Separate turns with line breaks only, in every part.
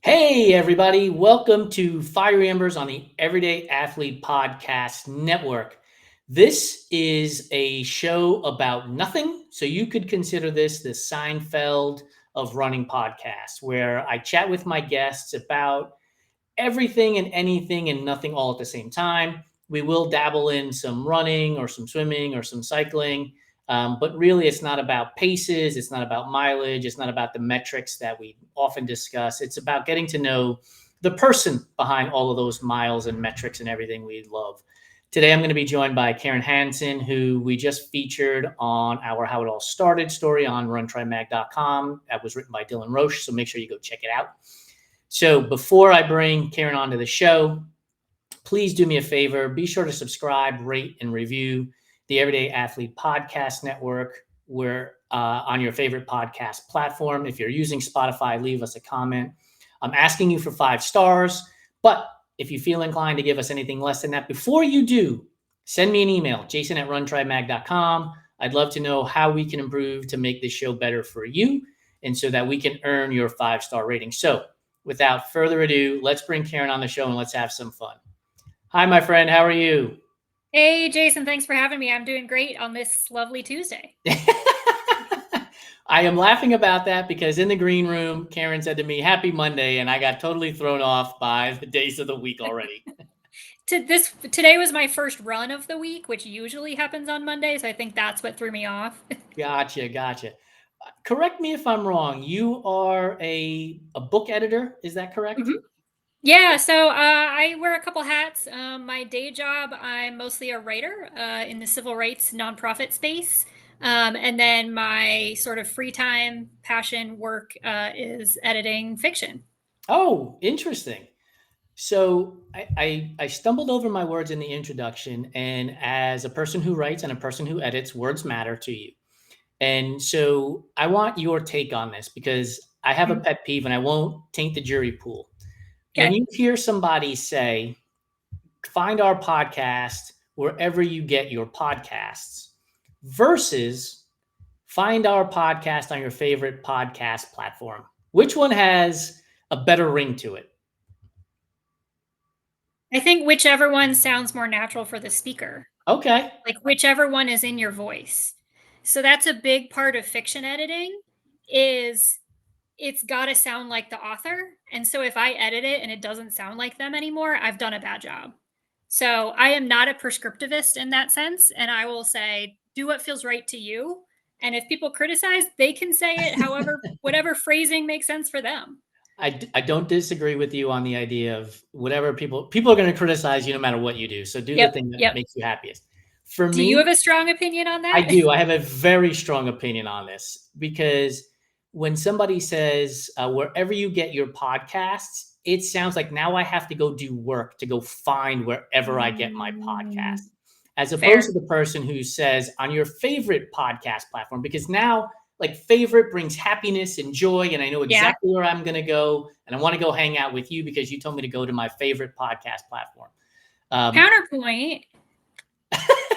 Hey, everybody. Welcome to Fiery Embers on the Everyday Athlete Podcast Network. This is a show about nothing. So you could consider this the Seinfeld of running podcasts, where I chat with my guests about everything and anything and nothing all at the same time. We will dabble in some running or some swimming or some cycling. But really, it's not about paces. It's not about mileage. It's not about the metrics that we often discuss. It's about getting to know the person behind all of those miles and metrics and everything we love. Today, I'm going to be joined by Karen Hansen, who we just featured on our How It All Started story on runtrymag.com. That was written by Dylan Roche, so make sure you go check it out. So before I bring Karen onto the show, please do me a favor. Be sure to subscribe, rate, and review the Everyday Athlete Podcast Network. We're on your favorite podcast platform. If you're using Spotify, leave us a comment. I'm asking you for 5 stars, but if you feel inclined to give us anything less than that, before you do, send me an email, jason@runtrymag.com. I'd love to know how we can improve to make this show better for you and so that we can earn your 5-star rating. So without further ado, let's bring Karen on the show and let's have some fun. Hi, my friend. How are you?
Hey, Jason. Thanks for having me. I'm doing great on this lovely Tuesday.
I am laughing about that because in the green room, Karen said to me, "Happy Monday," and I got totally thrown off by the days of the week already.
Today was my first run of the week, which usually happens on Monday, so I think that's what threw me off.
Gotcha. Correct me if I'm wrong. You are a book editor. Is that correct?
Mhm. Yeah, so I wear a couple hats. My day job, I'm mostly a writer in the civil rights nonprofit space. And then my sort of free time passion work is editing fiction.
Oh, interesting. So I stumbled over my words in the introduction, and as a person who writes and a person who edits, words matter to you. And so I want your take on this because I have a pet peeve and I won't taint the jury pool. When
Okay.
you hear somebody say, find our podcast wherever you get your podcasts versus find our podcast on your favorite podcast platform, which one has a better ring to it?
I think whichever one sounds more natural for the speaker.
Okay.
Like whichever one is in your voice. So that's a big part of fiction editing is it's got to sound like the author. And so if I edit it and it doesn't sound like them anymore, I've done a bad job. So I am not a prescriptivist in that sense, and I will say do what feels right to you. And if people criticize, they can say it however whatever phrasing makes sense for them.
I don't disagree with you on the idea of whatever people are going to criticize you no matter what you do. So do the
Yep.
thing that
Yep.
makes you happiest. For
Do you
me,
have a strong opinion on
I
that?
do. I have a very strong opinion on this because when somebody says wherever you get your podcasts, it sounds like now I have to go do work to go find wherever I get my podcast, as opposed
Fair.
to the person who says on your favorite podcast platform, because now like favorite brings happiness and joy. And I know
Yeah.
exactly where I'm going to go. And I want to go hang out with you because you told me to go to my favorite podcast platform.
Counterpoint,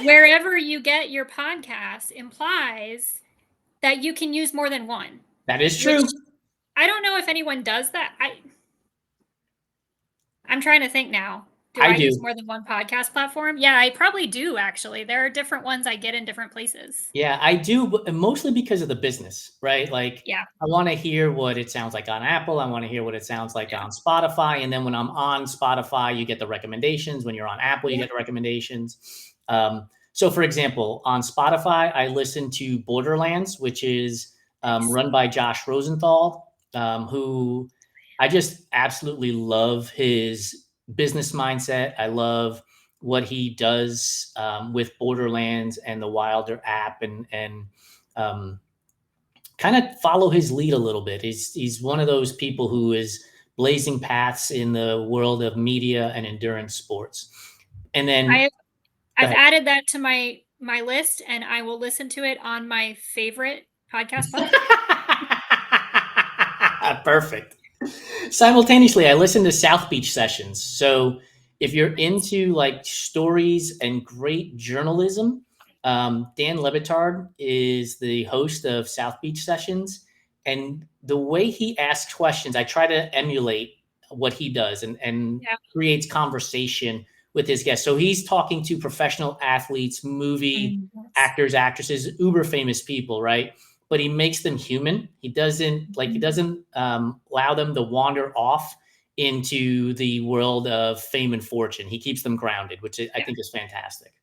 wherever you get your podcast implies that you can use more than one.
That is
Which
true.
I don't know if anyone does that. I'm trying to think now. Do
I
I use
do.
more than one podcast platform? Yeah, I probably do actually. There are different ones I get in different places.
Yeah, I do, but mostly because of the business, right? Like,
Yeah.
I want to hear what it sounds like on Apple. I want to hear what it sounds like
Yeah.
on Spotify. And then when I'm on Spotify, you get the recommendations. When you're on Apple, you
Yeah.
get the recommendations. So, for example, on Spotify, I listen to Borderlands, which is run by Josh Rosenthal, who I just absolutely love his business mindset. I love what he does with Borderlands and the Wilder app, and kind of follow his lead a little bit. He's one of those people who is blazing paths in the world of media and endurance sports. And then
I've added that to my list and I will listen to it on my favorite podcast platform.
Perfect. Simultaneously, I listen to South Beach sessions. So if you're into like stories and great journalism, Dan Levitard is the host of South Beach sessions, And the way he asks questions, I try to emulate what he does, and
Yeah.
creates conversation with his guests. So he's talking to professional athletes, movie
Yes.
actors, actresses, uber famous people, right? But he makes them human. He doesn't allow them to wander off into the world of fame and fortune. He keeps them grounded, which I
Yeah.
think is fantastic.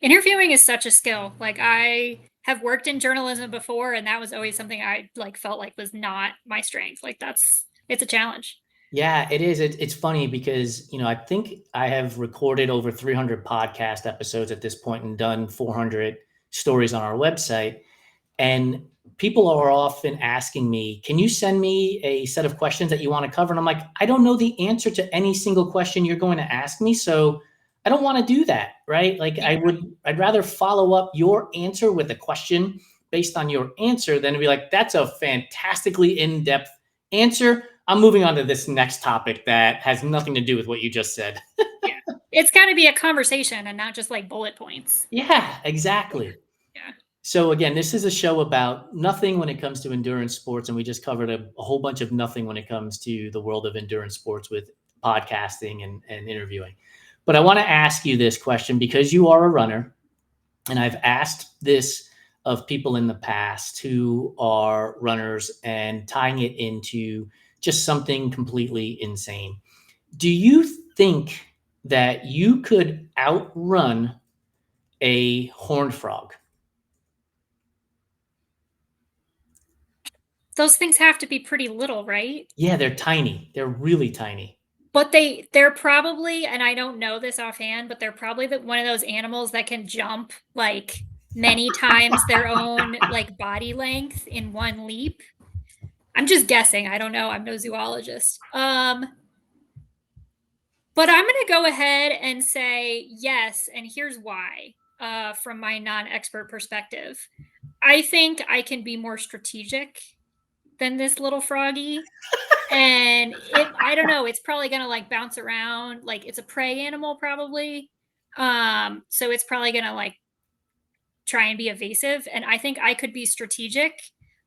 Interviewing is such a skill. Like I have worked in journalism before, and that was always something I like felt like was not my strength. Like it's a challenge.
Yeah, it is. It's funny because, I think I have recorded over 300 podcast episodes at this point and done 400 stories on our website. And people are often asking me, can you send me a set of questions that you want to cover? And I'm like, I don't know the answer to any single question you're going to ask me. So I don't want to do that. Right. Like
Yeah.
I'd rather follow up your answer with a question based on your answer than to be like, that's a fantastically in-depth answer. I'm moving on to this next topic that has nothing to do with what you just said.
Yeah. It's got to be a conversation and not just like bullet points.
Yeah, exactly.
Yeah.
So again, this is a show about nothing when it comes to endurance sports, and we just covered a whole bunch of nothing when it comes to the world of endurance sports with podcasting and interviewing. But I want to ask you this question because you are a runner, and I've asked this of people in the past who are runners and tying it into just something completely insane. Do you think that you could outrun a horned frog?
Those things have to be pretty little, right?
Yeah, they're tiny. They're really tiny.
But they're probably, and I don't know this offhand, but they're probably one of those animals that can jump like many times their own like body length in one leap. I'm just guessing. I don't know. I'm no zoologist. But I'm going to go ahead and say yes, and here's why. From my non-expert perspective, I think I can be more strategic than this little froggy. And I don't know, it's probably gonna like bounce around. Like it's a prey animal, probably. So it's probably gonna like try and be evasive. And I think I could be strategic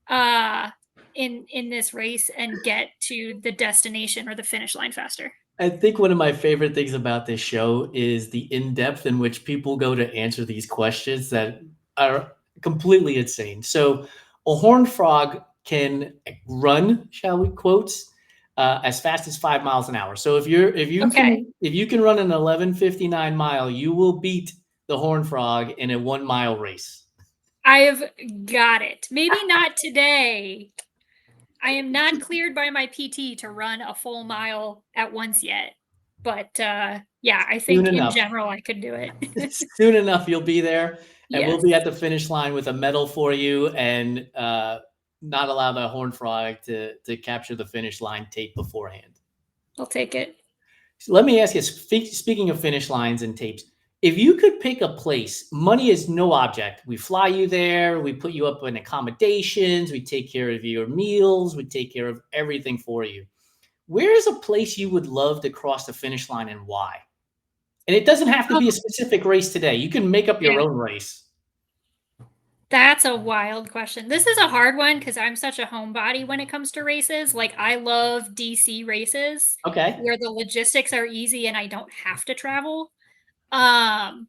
uh in this race and get to the destination or the finish line faster.
I think one of my favorite things about this show is the in-depth in which people go to answer these questions that are completely insane. So, a horned frog can run, shall we quotes, as fast as 5 miles an hour. So
Okay.
if you can run an 11:59 mile, you will beat the horned frog in a 1 mile race.
I've got it. Maybe not today. I am not cleared by my PT to run a full mile at once yet. But yeah, I
Soon
think in
enough.
general I could do it.
Soon enough, you'll be there, and we'll
Yes,
be at the finish line with a medal for you, and not allow the horned frog to capture the finish line tape beforehand.
I'll take it.
So let me ask you, speaking of finish lines and tapes, if you could pick a place, money is no object. We fly you there, we put you up in accommodations, we take care of your meals, we take care of everything for you. Where is a place you would love to cross the finish line, and why? And it doesn't have to
Oh,
be a specific race today. You can make up
yeah.
your own race.
That's a wild question. This is a hard one because I'm such a homebody when it comes to races. Like I love DC races
Okay.
where the logistics are easy and I don't have to travel. Um,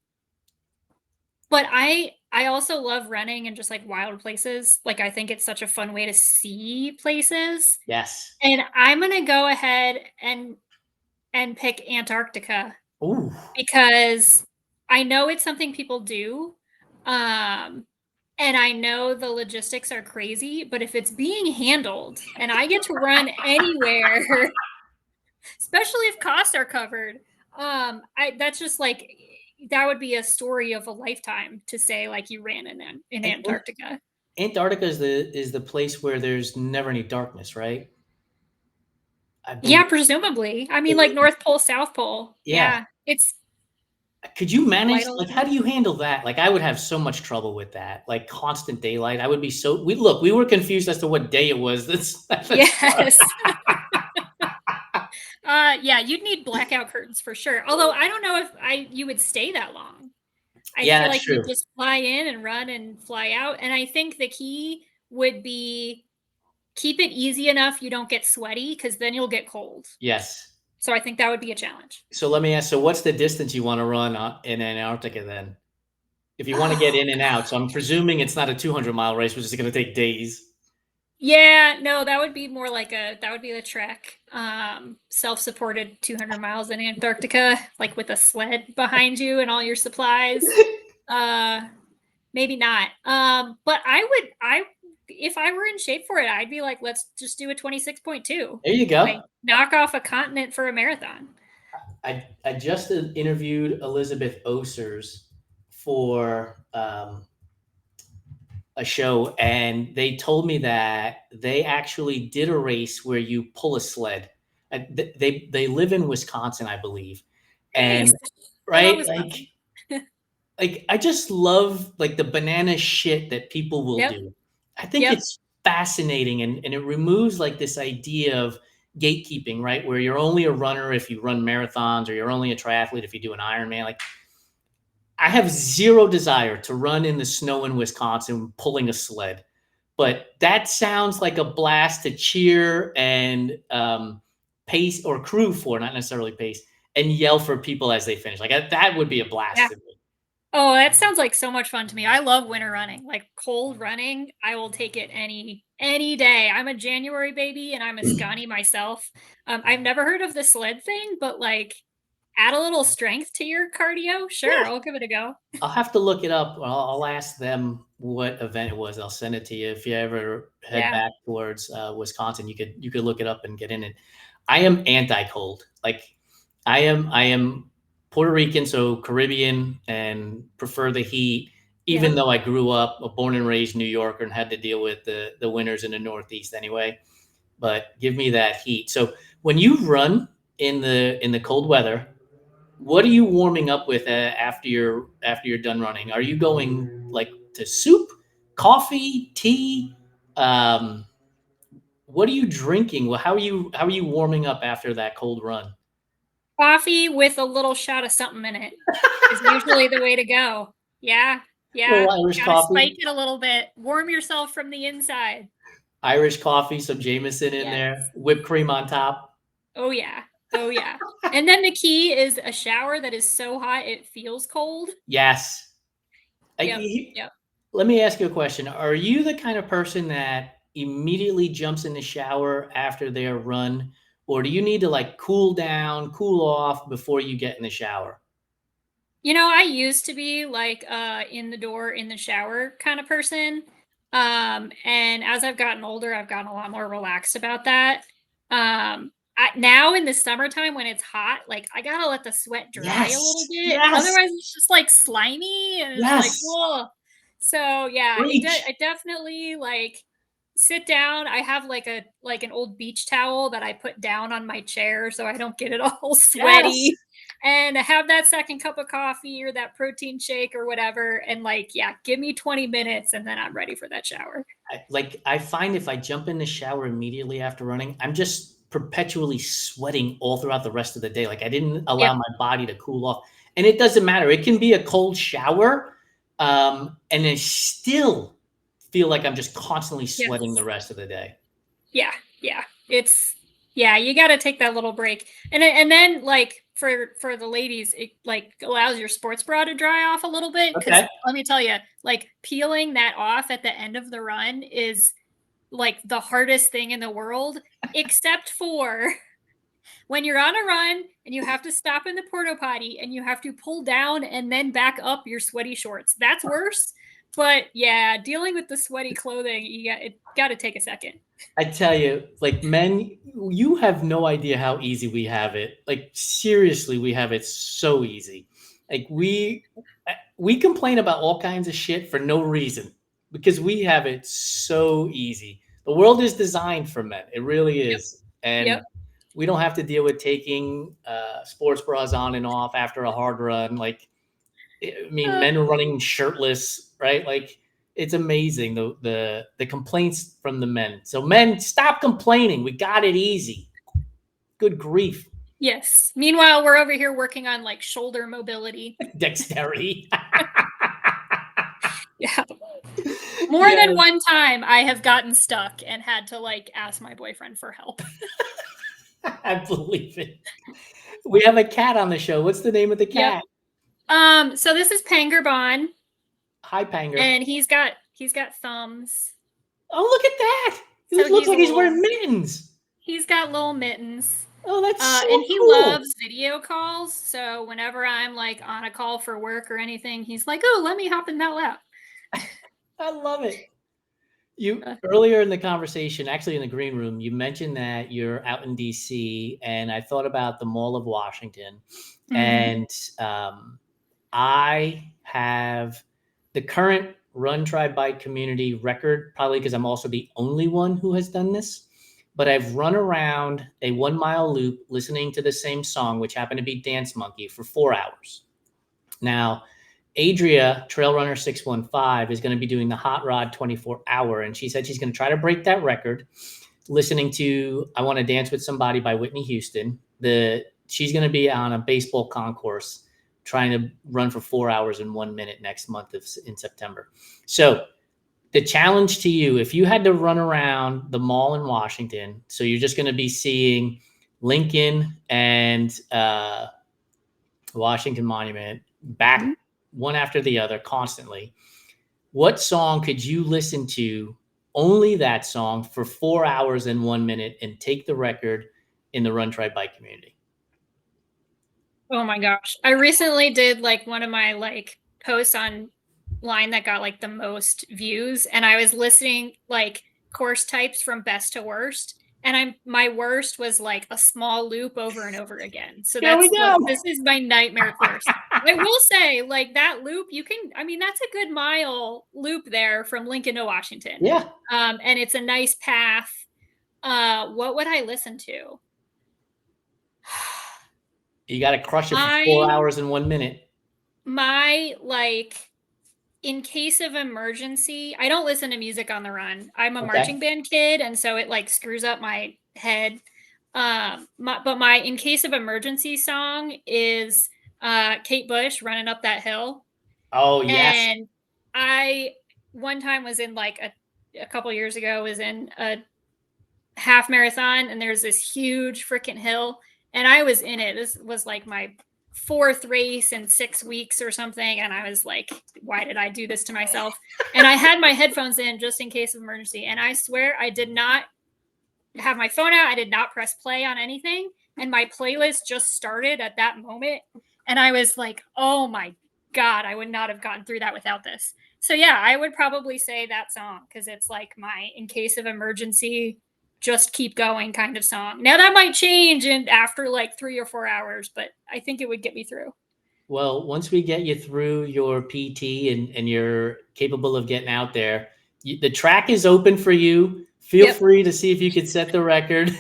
but I also love running in just like wild places. Like I think it's such a fun way to see places.
Yes.
And I'm gonna go ahead and pick Antarctica
Ooh.
because I know it's something people do. Um, and I know the logistics are crazy, but if it's being handled and I get to run anywhere, especially if costs are covered, I that's just like that would be a story of a lifetime to say like you ran in
And
Antarctica.
Antarctica is the place where there's never any darkness, right? I
Yeah,
believe.
presumably. I mean, like North Pole, South Pole.
Yeah.
Yeah, it's
Could you manage,
light all
like,
the
how
time.
do you handle that? Like, I would have so much trouble with that. Like constant daylight. I would be so we were confused as to what day it was. That's
Yes. Yeah, you'd need blackout curtains for sure. Although I don't know if you would stay that long. I
yeah,
feel
that's
like you'd
true.
just fly in and run and fly out. And I think the key would be keep it easy enough you don't get sweaty, because then you'll get cold.
Yes.
So I think that would be a challenge.
So let me ask, so what's the distance you wanna run, in Antarctica then? If you wanna get in and out, so I'm presuming it's not a 200-mile race, which is gonna take days.
Yeah, no, that would be more like that would be the trek. Self-supported 200 miles in Antarctica, like with a sled behind you and all your supplies. Uh, Maybe not. But I if I were in shape for it, I'd be like, let's just do a 26.2.
There you go.
Like knock off a continent for a marathon.
I just interviewed Elizabeth Osers for, a show, and they told me that they actually did a race where you pull a sled. They live in Wisconsin, I believe,
Nice.
and
I love
right,
Wisconsin.
like I just love like the banana shit that people will
Yep.
do. I think
Yep.
it's fascinating, and it removes like this idea of gatekeeping, right? Where you're only a runner if you run marathons, or you're only a triathlete if you do an Ironman. Like I have zero desire to run in the snow in Wisconsin pulling a sled, but that sounds like a blast to cheer and pace or crew for, not necessarily pace, and yell for people as they finish. Like that would be a blast
Yeah.
to me.
Oh, that sounds like so much fun to me. I love winter running. Like cold running, I will take it any day. I'm a January baby and I'm a Scotty myself. I've never heard of the sled thing, but like add a little strength to your cardio. Sure,
Yeah,
I'll give it a go.
I'll have to look it up. I'll ask them what event it was. I'll send it to you. If you ever head
Yeah.
back towards Wisconsin, you could look it up and get in it. I am anti-cold. Like I am Puerto Rican, so Caribbean, and prefer the heat. Even
Yep.
though I grew up a born and raised New Yorker and had to deal with the winters in the Northeast anyway. But give me that heat. So when you run in the cold weather, what are you warming up with after you're done running? Are you going like to soup, coffee, tea? Um, what are you drinking? Well, how are you warming up after that cold run?
Coffee with a little shot of something in it is usually the way to go. Yeah.
A little
Yeah.
Irish
Got to spike
coffee,
it a little bit. Warm yourself from the inside.
Irish coffee, some Jameson in there,
Yes.
whipped cream on top.
Oh, yeah. Oh, yeah. And then the key is a shower that is so hot it feels cold.
Yes.
Yep.
I,
Yep.
let me ask you a question. Are you the kind of person that immediately jumps in the shower after their run, or do you need to like cool down, cool off before you get in the shower?
You know, I used to be like in the door in the shower kind of person. And as I've gotten older, I've gotten a lot more relaxed about that. Now in the summertime when it's hot, like I gotta let the sweat dry a little
Yes.
bit.
Yes.
Otherwise it's just like slimy and it's like,
Yes.
whoa. So yeah,
Preach.
I definitely like sit down. I have like an old beach towel that I put down on my chair so I don't get it all
Yes.
sweaty, and have that second cup of coffee or that protein shake or whatever. And like, yeah, give me 20 minutes and then I'm ready for that shower.
I find if I jump in the shower immediately after running, I'm just perpetually sweating all throughout the rest of the day. Like I didn't allow
Yep.
my body to cool off. And it doesn't matter. It can be a cold shower, and I still feel like I'm just constantly sweating the
Yes.
rest of the day.
Yeah. Yeah. It's, yeah, you got to take that little break. And then like for the ladies, it like allows your sports bra to dry off a little bit. Cause
Okay.
let me tell you, like peeling that off at the end of the run is like the hardest thing in the world, except for when you're on a run and you have to stop in the porta potty and you have to pull down and then back up your sweaty shorts. That's worse. But yeah, dealing with the sweaty clothing, it got to take a second.
I tell you, like men, you have no idea how easy we have it. Like seriously, we have it so easy. Like we complain about all kinds of shit for no reason because we have it so easy. The world is designed for men. It really
Yep.
is. And
Yep.
we don't have to deal with taking sports bras on and off after a hard run. Like I mean,
Uh,
men are running shirtless, right? Like it's amazing the complaints from the men. So men, stop complaining. We got it easy. Good grief,
yes. Meanwhile, we're over here working on like shoulder mobility.
dexterity.
Yeah. More
Yeah,
than one time I have gotten stuck and had to like ask my boyfriend for help.
I believe it. We have a cat on the show. What's the name of the
Yep.
cat?
So this is Pangerbon,
Hi, Panger.
and he's got thumbs.
Oh, look at that.
So
It looks
he's a
like he's
little
wearing mittens.
he's got little mittens.
Oh, that's so
And he
cool.
loves video calls. So whenever I'm like on a call for work or anything, he's like, "Oh, let me hop in that lap."
I love it. You
Uh,
earlier in the conversation, actually in the green room, you mentioned that you're out in DC, and I thought about the Mall of Washington,
mhm.
and I have the current Run Try Bike community record, probably because I'm also the only one who has done this. But I've run around a 1 mile loop listening to the same song, which happened to be Dance Monkey, for 4 hours. Now, Adria, Trail Runner 615, is going to be doing the Hot Rod 24 hour. And she said she's going to try to break that record listening to I Want to Dance with Somebody by Whitney Houston. She's going to be on a baseball concourse trying to run for 4 hours and 1 minute next month in September. So the challenge to you, if you had to run around the mall in Washington, so you're just going to be seeing Lincoln and Washington Monument back
Mhm.
one after the other constantly. What song could you listen to, only that song, for 4 hours and 1 minute and take the record in the Run Try Bike community?
Oh my gosh. I recently did like one of my like posts online that got like the most views, and I was listening like course types from best to worst, and my worst was like a small loop over and over again. So
Here we
that's like
go.
this is my nightmare course. I will say like that loop that's a good mile loop there from Lincoln to Washington.
Yeah.
And it's a nice path. What would I listen to?
You got to crush it for four
I
hours and 1 minute.
my like in case of emergency, I don't listen to music on the run. I'm a
Okay.
marching band kid, and so it like screws up my head. But my in case of emergency song is Kate Bush, Running Up That Hill.
Oh, yes.
And I one time was in like a couple years ago was in a half marathon, and there's this huge freaking hill, and I was in it. This was like my fourth race in 6 weeks or something, and I was like, why did I do this to myself? And I had my headphones in just in case of emergency, and I swear I did not have my phone out. I did not press play on anything, and my playlist just started at that moment, and I was like, oh my god, I would not have gotten through that without this. So yeah, I would probably say that song because it's like my in case of emergency, just keep going kind of song. Now that might change and after like 3 or 4 hours, but I think it would get me through.
Well, once we get you through your PT and you're capable of getting out there, the track is open for you. Feel
Yep.
free to see if you could set the record.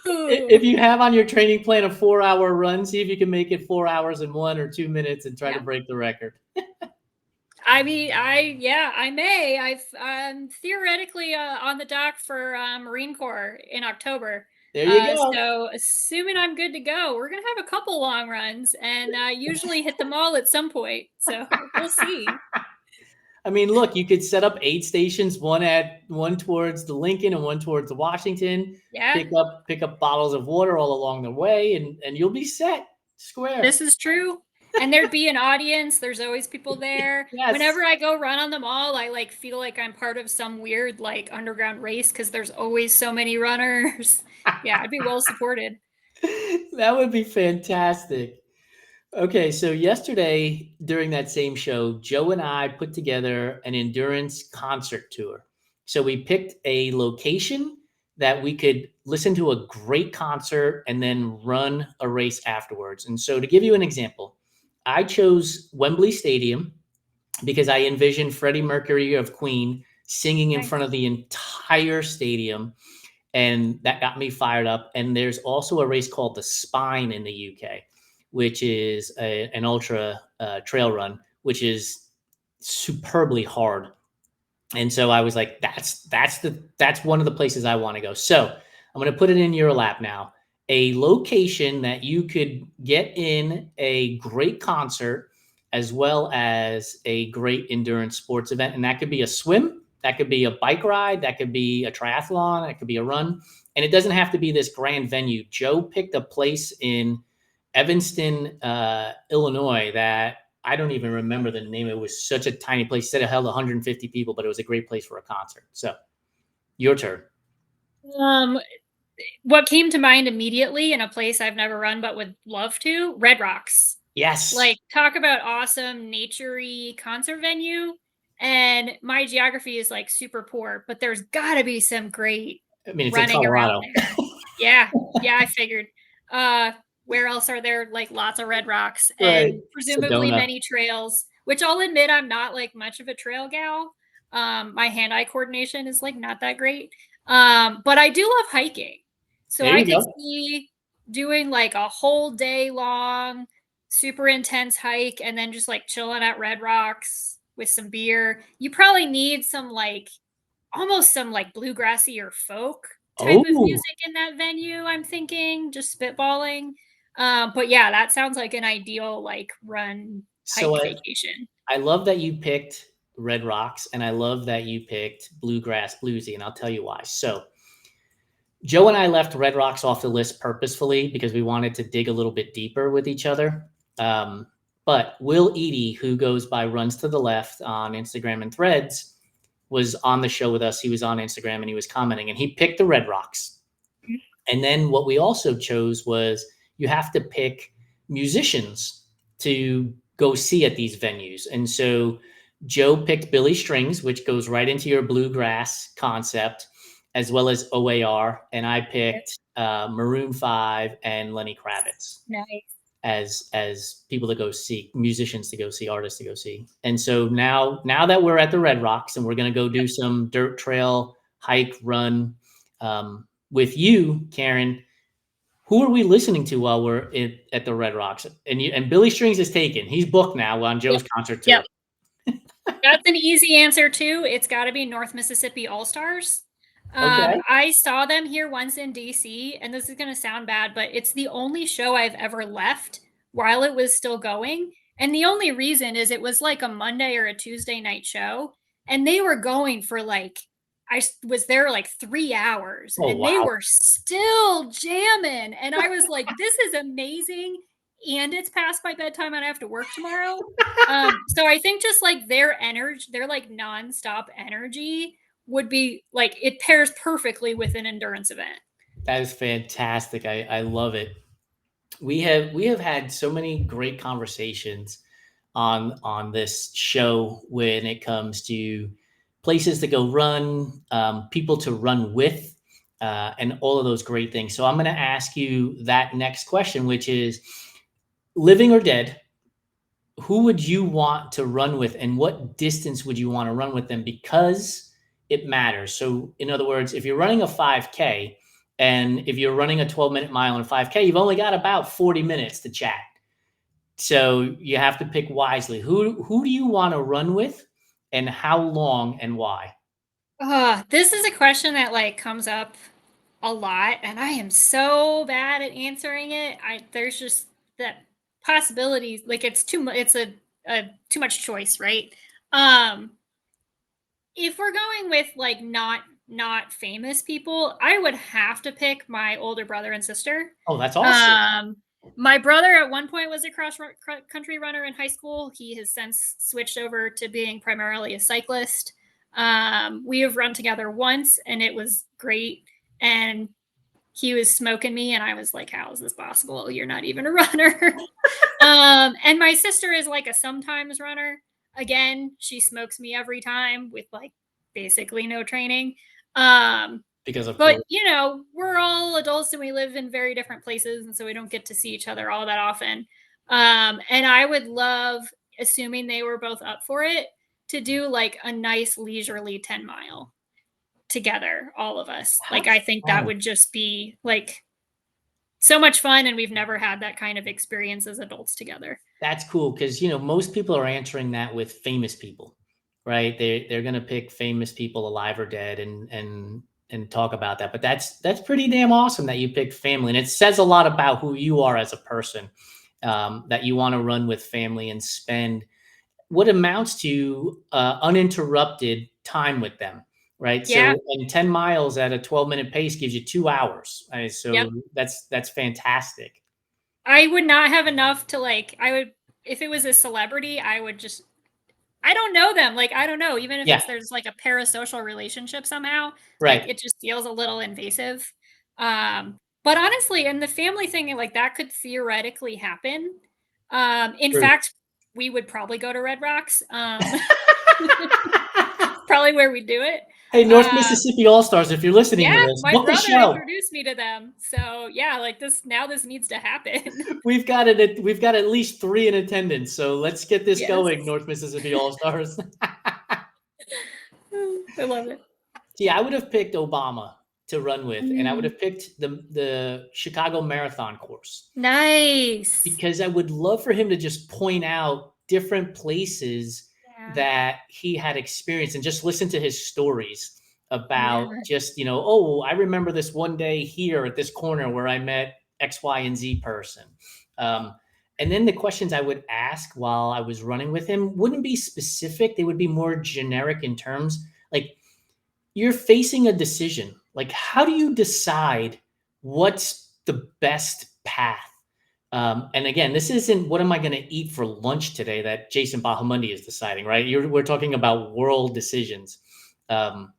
If
Ooh.
you have on your training plan a 4 hour run, see if you can make it 4 hours in 1 or 2 minutes and try to
Yeah.
break the record.
I mean, I may. I'm theoretically on the dock for Marine Corps in October.
There you go.
So assuming I'm good to go, we're gonna have a couple long runs and usually hit them all at some point. So we'll see.
I mean, look, you could set up 8 stations, one towards the Lincoln and one towards the Washington.
Yeah,
Pick up bottles of water all along the way, and you'll be set square.
this is true. And there'd be an audience. There's always people there.
Yes.
Whenever I go run on the mall, I like feel like I'm part of some weird like underground race because there's always so many runners. Yeah, I'd be well supported.
That would be fantastic. Okay, so yesterday during that same show, Joe and I put together an endurance concert tour. So we picked a location that we could listen to a great concert and then run a race afterwards. And so to give you an example, I chose Wembley Stadium because I envisioned Freddie Mercury of Queen singing in front
Nice.
of the entire stadium, and that got me fired up. And there's also a race called the Spine in the UK, which is an ultra trail run, which is superbly hard. And so I was like, that's one of the places I want to go. So I'm going to put it in your lap now. A location that you could get in a great concert as well as a great endurance sports event. And that could be a swim, that could be a bike ride, that could be a triathlon, that could be a run. And it doesn't have to be this grand venue. Joe picked a place in Evanston, Illinois that I don't even remember the name. It was such a tiny place. He said it held 150 people, but it was a great place for a concert. So your turn.
What came to mind immediately, in a place I've never run but would love to, Red Rocks.
Yes.
Like, talk about awesome nature-y concert venue. And my geography is like super poor, but there's gotta be some great
it's
running
in
around there. Yeah, I figured. Where else are there like lots of red rocks and presumably
Sedona.
many trails, which I'll admit I'm not like much of a trail gal. My hand-eye coordination is like not that great. But I do love hiking. So I could see doing like a whole day long, super intense hike and then just like chilling at Red Rocks with some beer. You probably need some like almost some like bluegrassy or folk type of music in that venue, I'm thinking, just spitballing. But yeah, that sounds like an ideal like run hike vacation.
I love that you picked Red Rocks and I love that you picked bluegrass bluesy, and I'll tell you why. So Joe and I left Red Rocks off the list purposefully because we wanted to dig a little bit deeper with each other. But Will Eady, who goes by Runs to the Left on Instagram and Threads, was on the show with us. He was on Instagram and he was commenting, and he picked the Red Rocks. And then what we also chose was you have to pick musicians to go see at these venues. And so Joe picked Billy Strings, which goes right into your bluegrass concept, as well as OAR. And I picked Maroon 5 and Lenny Kravitz.
Nice.
As people to go see, musicians to go see, artists to go see. And so now that we're at the Red Rocks and we're going to go do some dirt trail, hike, run with you, Karen, who are we listening to while we're at the Red Rocks? And Billy Strings is taken. He's booked now on Joe's concert tour.
That's an easy answer too. It's got to be North Mississippi All-Stars. I saw them here once in DC, and this is going to sound bad, but it's the only show I've ever left while it was still going. And the only reason is it was like a Monday or a Tuesday night show, and they were going for like, I was there like 3 hours and they were still jamming. And I was like, this is amazing. And it's past my bedtime and I have to work tomorrow. So I think just like their energy, their like nonstop energy would be like, it pairs perfectly with an endurance event.
That is fantastic. I love it. We have had so many great conversations on this show when it comes to places to go run, people to run with, and all of those great things. So I'm going to ask you that next question, which is, living or dead, who would you want to run with and what distance would you want to run with them? Because it matters. So in other words, if you're running a 5K and if you're running a 12-minute mile in a 5K, you've only got about 40 minutes to chat. So you have to pick wisely. Who do you want to run with and how long and why?
This is a question that like comes up a lot and I am so bad at answering it. There's just that possibilities, like it's too much, it's a too much choice, right? If we're going with like not famous people, I would have to pick my older brother and sister.
Oh, that's awesome.
My brother at one point was a cross country runner in high school. He has since switched over to being primarily a cyclist. We have run together once and it was great. And he was smoking me and I was like, how is this possible? You're not even a runner. And my sister is like a sometimes runner. Again, she smokes me every time with like basically no training. But you know, we're all adults and we live in very different places. And so we don't get to see each other all that often. And I would love, assuming they were both up for it, to do like a nice leisurely 10-mile together, all of us. Like, I think that would just be like so much fun. And we've never had that kind of experience as adults together.
That's cool. Cause you know, most people are answering that with famous people, right? They're going to pick famous people alive or dead and talk about that. But that's pretty damn awesome that you picked family. And it says a lot about who you are as a person. that you want to run with family and spend what amounts to uninterrupted time with them, right?
Yeah.
So, and 10 miles at a 12-minute pace gives you 2 hours.
Yep.
So that's fantastic.
I would not have enough to like, I would, if it was a celebrity, I would just, I don't know them. Like, I don't know, even if
Yeah,
it's, there's like a parasocial relationship somehow, like
right.
it just feels a little invasive. But honestly, and the family thing, like that could theoretically happen. In
True.
fact, we would probably go to Red Rocks. Probably where we do it.
Hey, North
Um,
Mississippi All Stars, if you're listening
yeah,
to this,
my
book a
brother
show.
introduced me to them. So yeah, like this now this needs to happen.
We've got it. We've got at least 3 in attendance. So let's get this
Yes.
going, North Mississippi All Stars.
I love it.
See, I would have picked Obama to run with, and I would
Mm,
have picked the Chicago Marathon course
nice.
because I would love for him to just point out different places
Yeah.
that he had experienced and just listen to his stories
Yeah.
about just, oh, I remember this one day here at this corner where I met X, Y, and Z person. Um, and then the questions I would ask while I was running with him wouldn't be specific. They would be more generic in terms like, you're facing a decision. Like, how do you decide what's the best path? And again, this isn't what am I going to eat for lunch today that Jason Bahamundi is deciding, right? We're talking about world decisions. Um,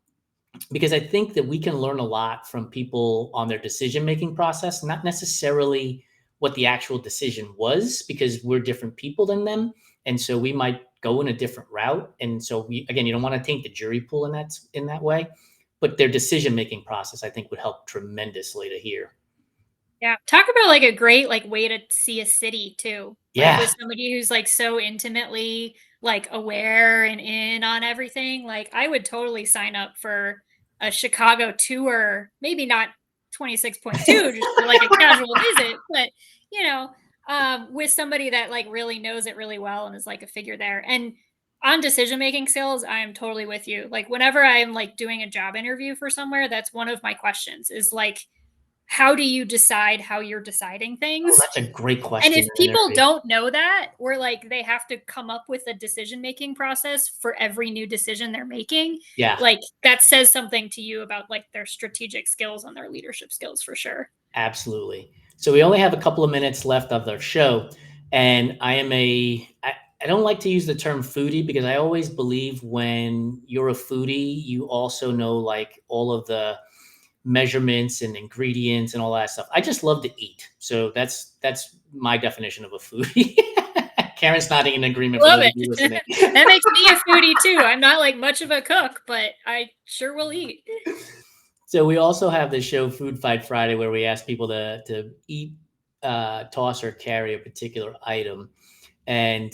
because I think that we can learn a lot from people on their decision making process, not necessarily what the actual decision was, because we're different people than them, and so we might go in a different route. And so again, you don't want to taint the jury pool in that way, but their decision making process, I think, would help tremendously to hear.
Yeah. Talk about like a great like way to see a city too. Like
Yeah,
with somebody who's like so intimately like aware and in on everything. Like I would totally sign up for a Chicago tour, maybe not 26.2 just for like a casual visit, but you know, with somebody that like really knows it really well and is like a figure there. And on decision making skills, I am totally with you. Like whenever I'm like doing a job interview for somewhere, that's one of my questions is like how do you decide how you're deciding
oh,
things?
that's a great
And
question
if
in an
people
interview.
don't know that, or like they have to come up with a decision making process for every new decision they're making,
Yeah,
like that says something to you about like their strategic skills and their leadership skills for sure.
absolutely. So we only have a couple of minutes left of our show, and I don't like to use the term foodie because I always believe when you're a foodie, you also know like all of the measurements and ingredients and all that stuff. I just love to eat. So that's my definition of a foodie. Karen's nodding in agreement for
Love
those of
it.
you listening.
That makes me a foodie too. I'm not like much of a cook, but I sure will eat.
So we also have the show Food Fight Friday where we ask people to eat, toss, or carry a particular item. And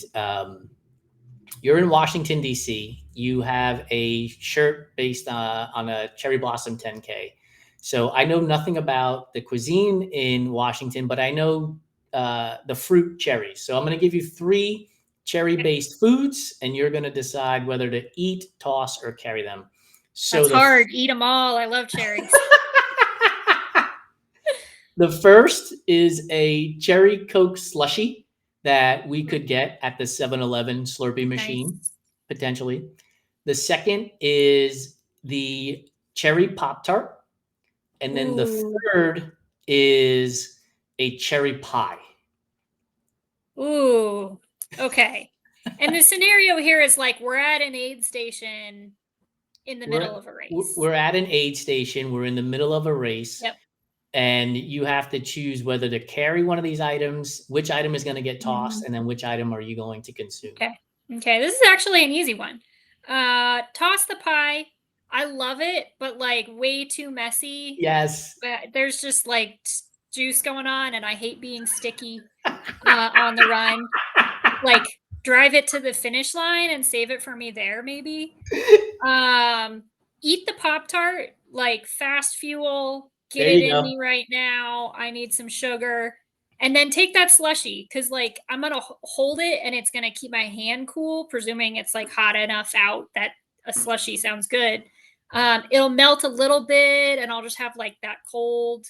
you're in Washington, D.C. You have a shirt based on a cherry blossom 10K. So I know nothing about the cuisine in Washington, but I know the fruit cherries. So I'm going to give you 3 cherry based foods, and you're going to decide whether to eat, toss, or carry them. So
That's hard. Eat them all. I love cherries.
the first is a cherry Coke slushy that we could get at the 7-Eleven Slurpee machine,
Nice.
potentially. The second is the cherry Pop Tart. And then the
Ooh.
third is a cherry pie.
Ooh, okay. And the scenario here is like we're at an aid station in the middle
We're
of a race.
we're at an aid station. We're in the middle of a race,
Yep.
and you have to choose whether to carry one of these items, which item is going to get tossed,
Mhm.
and then which item are you going to consume.
Okay. Okay. This is actually an easy one. Toss the pie. I love it, but like way too messy.
Yes.
There's just like juice going on, and I hate being sticky on the run. Like drive it to the finish line and save it for me there, maybe. Um, Eat the Pop Tart, like fast fuel, get
There
it
you
in
go.
me right now. I need some sugar. And then take that slushy because, like, I'm gonna hold it and it's gonna keep my hand cool, presuming it's like hot enough out that a slushy sounds good. It'll melt a little bit, and I'll just have like that cold,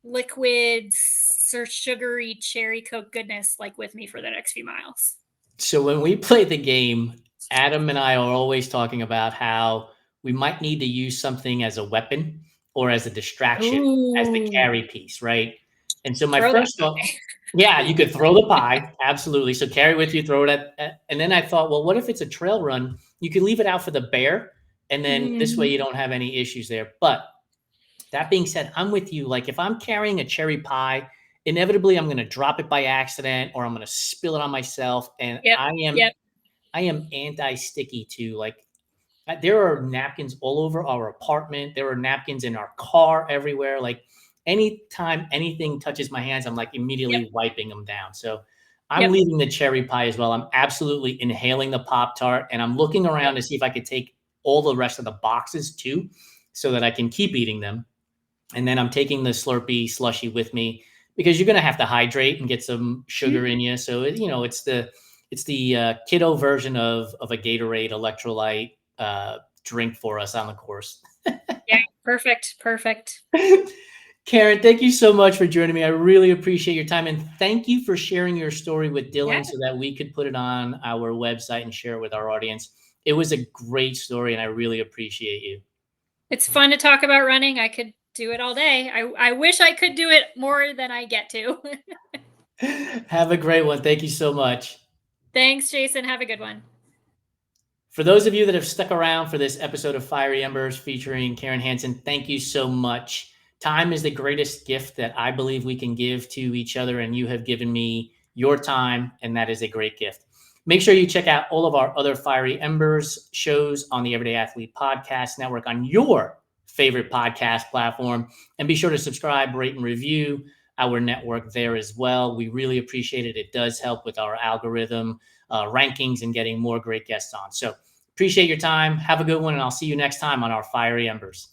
liquid sugary cherry Coke goodness like with me for the next few miles.
So when we play the game, Adam and I are always talking about how we might need to use something as a weapon or as a distraction as the
Ooh,
carry piece, right? And so my
throw that
first thought,
pie.
yeah, you could throw the pie, absolutely. So carry with you, throw it and then I thought, well, what if it's a trail run? You could leave it out for the bear, and then this way
Mhm.
you don't have any issues there. But that being said, I'm with you. Like if I'm carrying a cherry pie, inevitably I'm going to drop it by accident or I'm going to spill it on myself. And
Yep, yep,
I am anti-sticky too. Like there are napkins all over our apartment. There are napkins in our car everywhere. Like anytime anything touches my hands, I'm like
yep,
immediately wiping them down. So I'm
yep,
leaving the cherry pie as well. I'm absolutely inhaling the Pop Tart and I'm looking
yep,
around to see if I could take all the rest of the boxes too, so that I can keep eating them. And then I'm taking the Slurpee slushy with me because you're going to have to hydrate and get some sugar
mhm.
in you. So it's the kiddo version of a Gatorade electrolyte drink for us on the course.
Yeah, perfect, perfect.
Karen, thank you so much for joining me. I really appreciate your time, and thank you for sharing your story with
Yeah,
Dylan so that we could put it on our website and share it with our audience. It was a great story, and I really appreciate you.
it's fun to talk about running. I could do it all day. I wish I could do it more than I get to.
Have a great one. Thank you so much.
Thanks, Jason. Have a good one.
For those of you that have stuck around for this episode of Fiery Embers featuring Karen Hansen, thank you so much. Time is the greatest gift that I believe we can give to each other, and you have given me your time, and that is a great gift. Make sure you check out all of our other Fiery Embers shows on the Everyday Athlete Podcast Network on your favorite podcast platform, and be sure to subscribe, rate, and review our network there as well. We really appreciate it. It does help with our algorithm rankings and getting more great guests on. So appreciate your time. Have a good one, and I'll see you next time on our Fiery Embers.